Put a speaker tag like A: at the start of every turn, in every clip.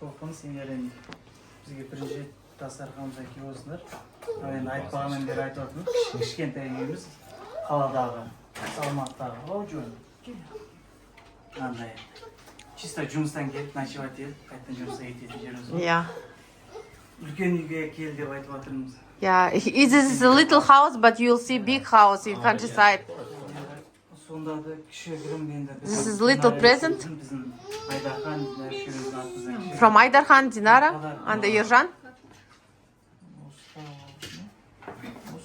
A: толқын сендер енді бізге бірінші рет дастарханымызға келіп отырсыңдар. Енді айтпағаннан бері айтып отырмын, кішкентай үйіміз қаладағы, Алматыдағы. О, жөн. Андай. Чисто жұмыстан келіп, ночевать етіп, қайтадан жұмысқа кететін жеріміз.
B: Yeah.
A: Үлкен үйге кел деп айтып отырмыз.
B: Yeah, it is a little house, but you'll see big house in countryside.
A: Сонда да кішігірім енді.
B: This is little present
A: Біздің Айдархан, үшеуміздің атымыздан.
B: from Айдархан, Динара, and Ержан.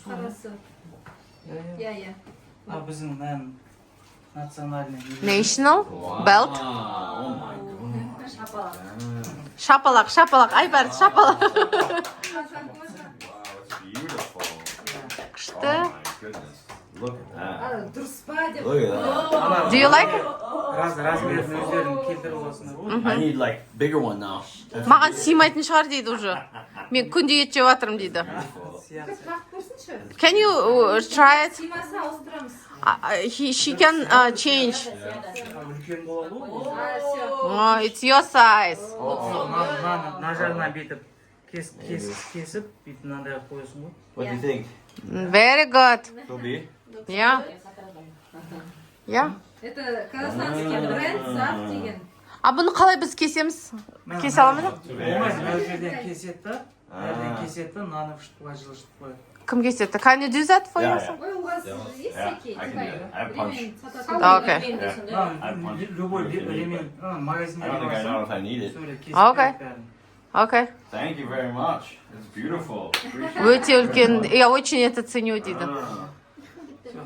C: Қарасы. Иә.
A: А біздің национальный.
B: National belt.
D: Oh my god.
C: Шапалақ.
B: Шапалақ, Айбар, шапалақ.
D: Wow, it's beautiful.
B: Күшті.
D: Oh my goodness. Look at that.
C: Дұрыс па деп.
D: Look at that.
B: Do you like it?
A: Размерін өздерін келтіріп алсыңдар.
D: I need like bigger one now.
B: Маған сыймайтын шығар дейді уже. Мен күнде ет жеп жатырмын дейді.
C: Қақ көрсінші.
B: Can you try it?
C: Симаса ауыстырамыз.
B: She can change.
A: Үлкен болады ғой.
B: Oh, it's your size.
A: Мына жағынан бүйтіп кесіп, бүйтіп мынандай қойсын ғой.
D: What do you think?
B: Very good.
D: Will be?
B: Yeah. Yeah.
C: Это казахстанский бренд ЗАГ деген.
B: А бұны қалай біз кесеміз? Кесе аламыз ба?
A: Болмайды, мына жерден кеседі да, мына кеседі да, мынаны былай жылжытып қояды.
B: Кім кеседі? Can you do that for
D: Yeah,
B: yourself?
C: Ой, у вас есть
D: Yeah,
C: всякие?
D: I can do that. I have punch.
B: Okay.
A: Любой ремень, магазинде
D: I don't think I know if I need it.
B: Okay. Okay.
D: Thank you very much. It's beautiful.
B: Өте үлкен. Я очень это ценю дейді.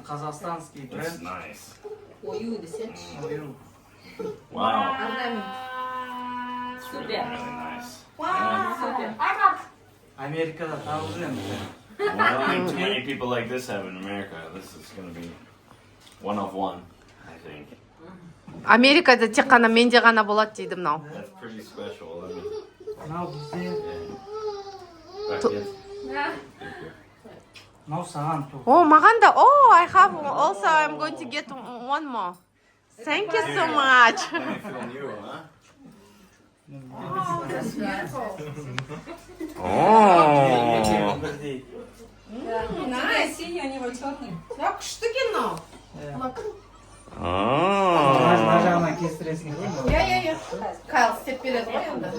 A: Казахстанский
D: It's
A: бренд.
D: nice.
C: Ою десеңші.
D: Wow.
C: Орнамент.
D: It's really, really nice.
C: Супер.
A: Америкада табылды енді.
D: Well, too many people like this have in America. This is going to be one of one, I think.
B: Америкада тек қана менде ғана болады дейді мынау.
D: That's pretty special. I mean,
A: Мынау бізде,
D: back in.
A: мынау саған тоқ.
B: О, маған да. Oh, I have also I'm going to get one more. Thank you so much.
D: Let me film you, huh?
B: Oh.
A: Бірдей.
C: Синий, у него черный.
B: Күшті кино.
A: Мына жағынан кестіресің ғой.
B: Иә. Кайл істеп береді ғой енді.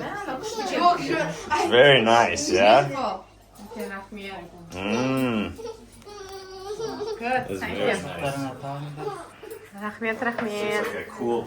D: Very nice, yeah?
B: Рахмет.
D: It's very nice.
A: Тарына табылды.
B: Рахмет.
D: It's like a cool